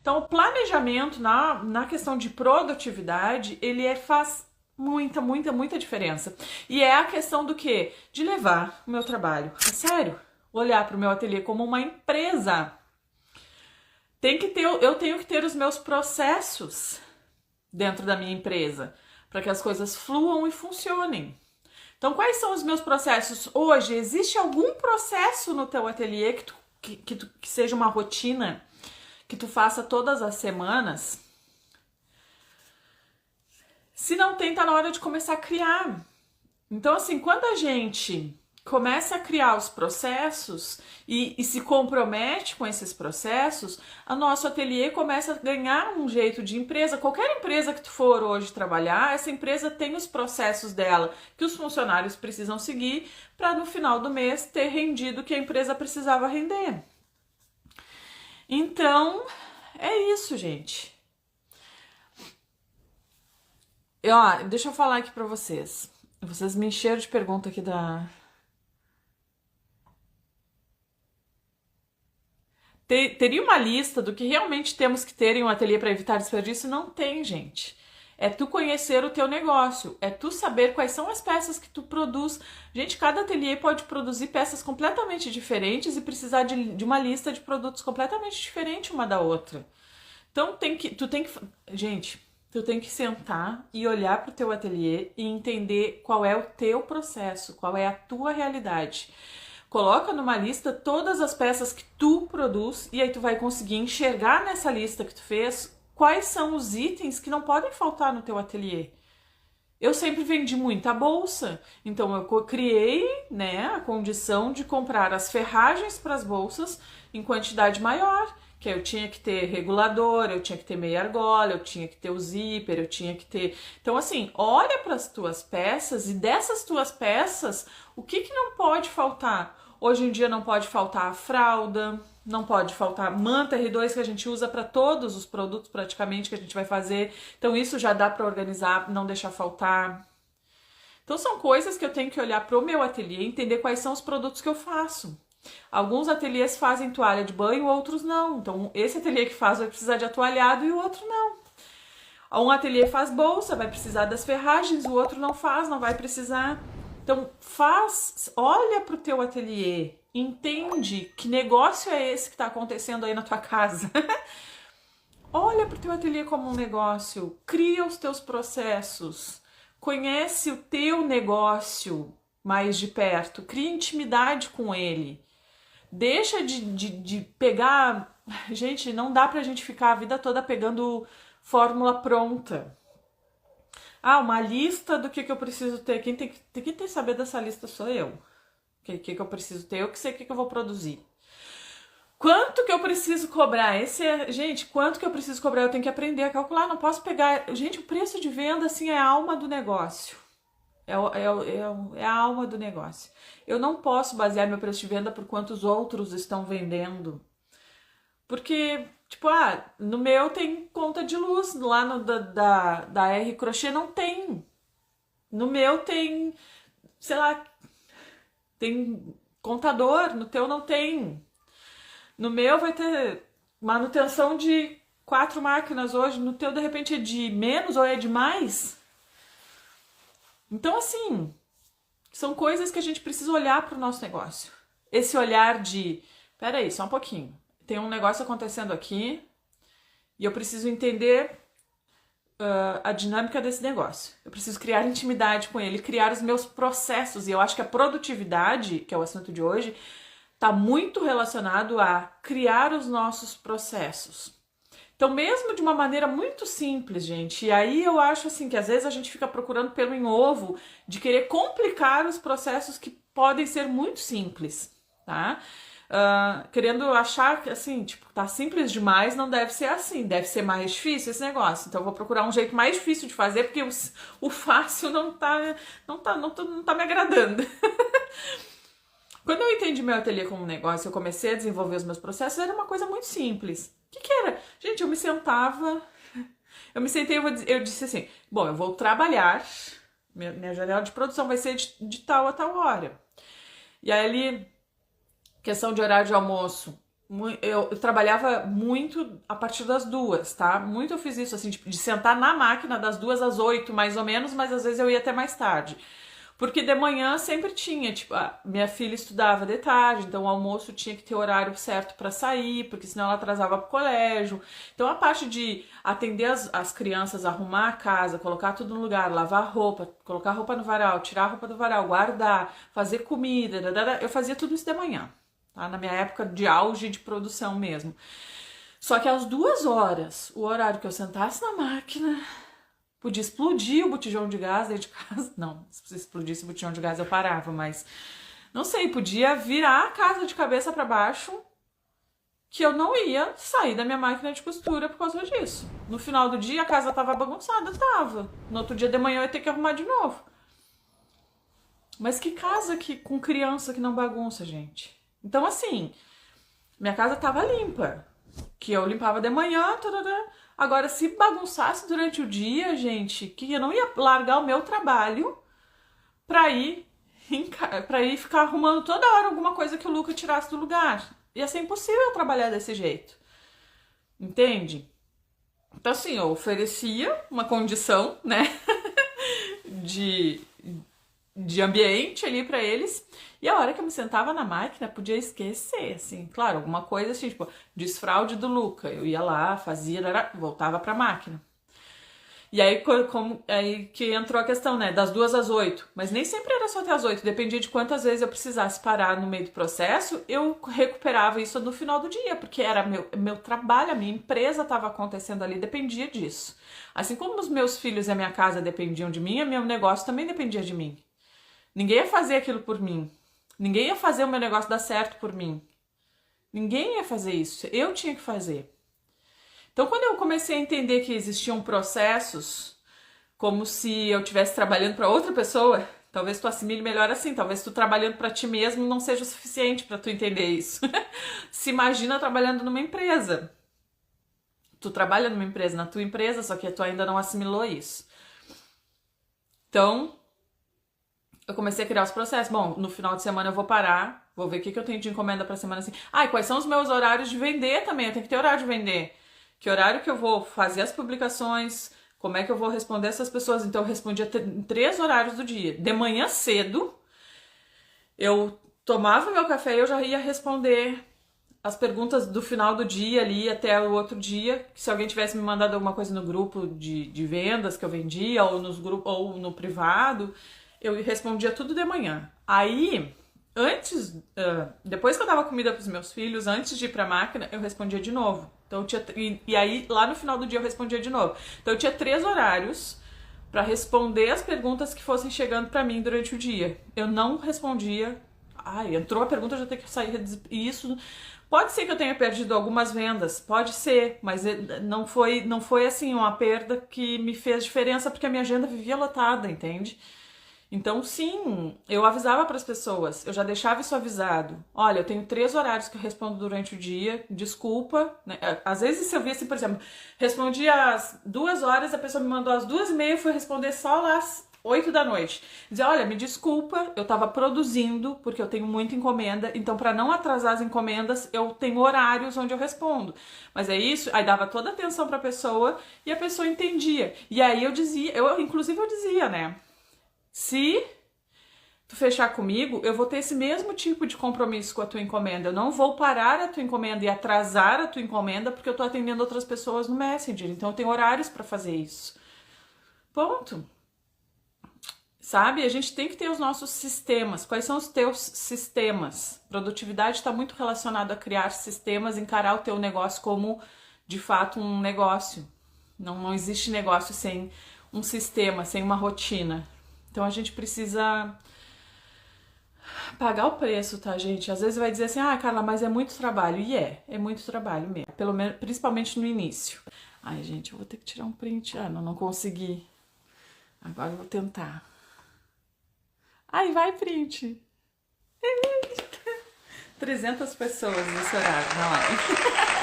Então, o planejamento na questão de produtividade, faz muita diferença. E é a questão do quê? De levar o meu trabalho a sério. Olhar para o meu ateliê como uma empresa. Eu tenho que ter os meus processos dentro da minha empresa para que as coisas fluam e funcionem. Então, quais são os meus processos hoje? Existe algum processo no teu ateliê que seja uma rotina que tu faça todas as semanas? Se não tem, tá na hora de começar a criar. Então, assim, quando a gente começa a criar os processos e se compromete com esses processos, o nosso ateliê começa a ganhar um jeito de empresa. Qualquer empresa que tu for hoje trabalhar, essa empresa tem os processos dela que os funcionários precisam seguir para no final do mês ter rendido o que a empresa precisava render. Então, é isso, gente. Deixa eu falar aqui para vocês. Vocês me encheram de pergunta aqui da... Teria uma lista do que realmente temos que ter em um ateliê para evitar desperdício? Não tem, gente. É tu conhecer o teu negócio, é tu saber quais são as peças que tu produz. Gente, cada ateliê pode produzir peças completamente diferentes e precisar de uma lista de produtos completamente diferente uma da outra. Então, tu tem que sentar e olhar para o teu ateliê e entender qual é o teu processo, qual é a tua realidade. Coloca numa lista todas as peças que tu produz e aí tu vai conseguir enxergar nessa lista que tu fez quais são os itens que não podem faltar no teu ateliê. Eu sempre vendi muita bolsa, então eu criei, né, a condição de comprar as ferragens para as bolsas em quantidade maior, que eu tinha que ter regulador, eu tinha que ter meia argola, eu tinha que ter o zíper, eu tinha que ter... Então, assim, olha para as tuas peças e dessas tuas peças, o que não pode faltar? Hoje em dia não pode faltar a fralda, não pode faltar manta R2 que a gente usa para todos os produtos praticamente que a gente vai fazer. Então, isso já dá para organizar, não deixar faltar. Então, são coisas que eu tenho que olhar para o meu ateliê e entender quais são os produtos que eu faço. Alguns ateliês fazem toalha de banho, outros não. Então, esse ateliê que faz vai precisar de atualhado e o outro não. Um ateliê faz bolsa, vai precisar das ferragens, o outro não faz, não vai precisar. Então, olha para o teu ateliê, entende que negócio é esse que está acontecendo aí na tua casa. Olha para o teu ateliê como um negócio, cria os teus processos, conhece o teu negócio mais de perto, cria intimidade com ele. Deixa de pegar... Gente, não dá pra gente ficar a vida toda pegando fórmula pronta. Uma lista do que eu preciso ter. Quem tem que saber dessa lista sou eu. O que eu preciso ter, eu que sei o que eu vou produzir. Quanto que eu preciso cobrar? Gente, quanto que eu preciso cobrar? Eu tenho que aprender a calcular, não posso pegar... Gente, o preço de venda, assim, é a alma do negócio. É a alma do negócio. Eu não posso basear meu preço de venda por quantos outros estão vendendo. Porque, tipo, no meu tem conta de luz, lá no da R Crochê não tem. No meu tem, sei lá, tem contador, no teu não tem. No meu vai ter manutenção de 4 máquinas hoje, no teu de repente é de menos ou é de mais. Então, assim, são coisas que a gente precisa olhar para o nosso negócio. Esse olhar de, peraí, só um pouquinho, tem um negócio acontecendo aqui e eu preciso entender a dinâmica desse negócio. Eu preciso criar intimidade com ele, criar os meus processos. E eu acho que a produtividade, que é o assunto de hoje, está muito relacionado a criar os nossos processos. Então, mesmo de uma maneira muito simples, gente, e aí eu acho assim que às vezes a gente fica procurando pelo em ovo de querer complicar os processos que podem ser muito simples, tá? Querendo achar que assim, tipo, tá simples demais, não deve ser assim, deve ser mais difícil esse negócio. Então eu vou procurar um jeito mais difícil de fazer, porque o fácil não tá me agradando. Quando eu entendi meu ateliê como um negócio, eu comecei a desenvolver os meus processos, era uma coisa muito simples. O que era? Gente, eu me sentei, eu disse assim, bom, eu vou trabalhar, minha janela de produção vai ser de tal a tal hora. E aí, questão de horário de almoço, Eu trabalhava muito a partir das 2, tá? Muito eu fiz isso, assim, de sentar na máquina das 2 às 8, mais ou menos, mas às vezes eu ia até mais tarde. Porque de manhã sempre tinha, tipo, minha filha estudava de tarde, então o almoço tinha que ter horário certo para sair, porque senão ela atrasava pro colégio. Então a parte de atender as crianças, arrumar a casa, colocar tudo no lugar, lavar roupa, colocar roupa no varal, tirar a roupa do varal, guardar, fazer comida, eu fazia tudo isso de manhã, tá? Na minha época de auge de produção mesmo. Só que às 2 horas, o horário que eu sentasse na máquina, podia explodir o botijão de gás dentro de casa. Não, se explodisse o botijão de gás eu parava, mas não sei, podia virar a casa de cabeça para baixo que eu não ia sair da minha máquina de costura por causa disso. No final do dia a casa tava bagunçada, tava. No outro dia de manhã eu ia ter que arrumar de novo. Mas que casa que com criança que não bagunça, gente? Então assim, minha casa tava limpa, que eu limpava de manhã, tarará. Agora, se bagunçasse durante o dia, gente, que eu não ia largar o meu trabalho pra ir ficar arrumando toda hora alguma coisa que o Luca tirasse do lugar. Ia ser impossível trabalhar desse jeito. Entende? Então, assim, eu oferecia uma condição, né, de ambiente ali pra eles. E a hora que eu me sentava na máquina, podia esquecer, assim. Claro, alguma coisa assim, tipo, desfraude do Luca. Eu ia lá, fazia, voltava pra máquina. E aí, aí que entrou a questão, né, das 2 às 8. Mas nem sempre era só até às 8. Dependia de quantas vezes eu precisasse parar no meio do processo, eu recuperava isso no final do dia, porque era meu trabalho, a minha empresa estava acontecendo ali, dependia disso. Assim como os meus filhos e a minha casa dependiam de mim, o meu negócio também dependia de mim. Ninguém ia fazer aquilo por mim. Ninguém ia fazer o meu negócio dar certo por mim. Ninguém ia fazer isso. Eu tinha que fazer. Então, quando eu comecei a entender que existiam processos, como se eu estivesse trabalhando para outra pessoa, talvez tu assimile melhor assim, talvez tu trabalhando para ti mesmo não seja o suficiente para tu entender isso. Se imagina trabalhando numa empresa. Tu trabalha numa empresa, na tua empresa, só que tu ainda não assimilou isso. Então, eu comecei a criar os processos. Bom, no final de semana eu vou parar, vou ver o que eu tenho de encomenda pra semana assim. E quais são os meus horários de vender também? Eu tenho que ter horário de vender. Que horário que eu vou fazer as publicações, como é que eu vou responder essas pessoas? Então eu respondia em 3 horários do dia. De manhã cedo, eu tomava meu café e eu já ia responder as perguntas do final do dia ali até o outro dia. Se alguém tivesse me mandado alguma coisa no grupo de vendas que eu vendia, ou nos grupos, ou no privado, eu respondia tudo de manhã. Aí, depois que eu dava comida para os meus filhos, antes de ir para a máquina, eu respondia de novo. Então, e aí, lá no final do dia, eu respondia de novo. Então, eu tinha 3 horários para responder as perguntas que fossem chegando para mim durante o dia. Eu não respondia. Entrou a pergunta, eu já tenho que sair. E isso pode ser que eu tenha perdido algumas vendas, pode ser, mas não foi assim uma perda que me fez diferença, porque a minha agenda vivia lotada, entende? Então, sim, eu avisava para as pessoas, eu já deixava isso avisado. Olha, eu tenho 3 horários que eu respondo durante o dia, desculpa, né? Às vezes, se eu via assim, por exemplo, respondi às 2 horas, a pessoa me mandou às 2h30, eu fui responder só lá às 8 da noite. Dizer, olha, me desculpa, eu estava produzindo, porque eu tenho muita encomenda, então para não atrasar as encomendas, eu tenho horários onde eu respondo. Mas é isso, aí dava toda a atenção para a pessoa e a pessoa entendia. E aí eu dizia, inclusive eu dizia, né? Se tu fechar comigo, eu vou ter esse mesmo tipo de compromisso com a tua encomenda. Eu não vou parar a tua encomenda e atrasar a tua encomenda porque eu tô atendendo outras pessoas no Messenger. Então eu tenho horários para fazer isso. Ponto. Sabe? A gente tem que ter os nossos sistemas. Quais são os teus sistemas? Produtividade está muito relacionado a criar sistemas, encarar o teu negócio como, de fato, um negócio. Não existe negócio sem um sistema, sem uma rotina. Então a gente precisa pagar o preço, tá, gente? Às vezes vai dizer assim, Carla, mas é muito trabalho. E é muito trabalho mesmo. Pelo menos, principalmente no início. Gente, eu vou ter que tirar um print. Não consegui. Agora eu vou tentar. Vai, print. 300 pessoas nesse horário na live.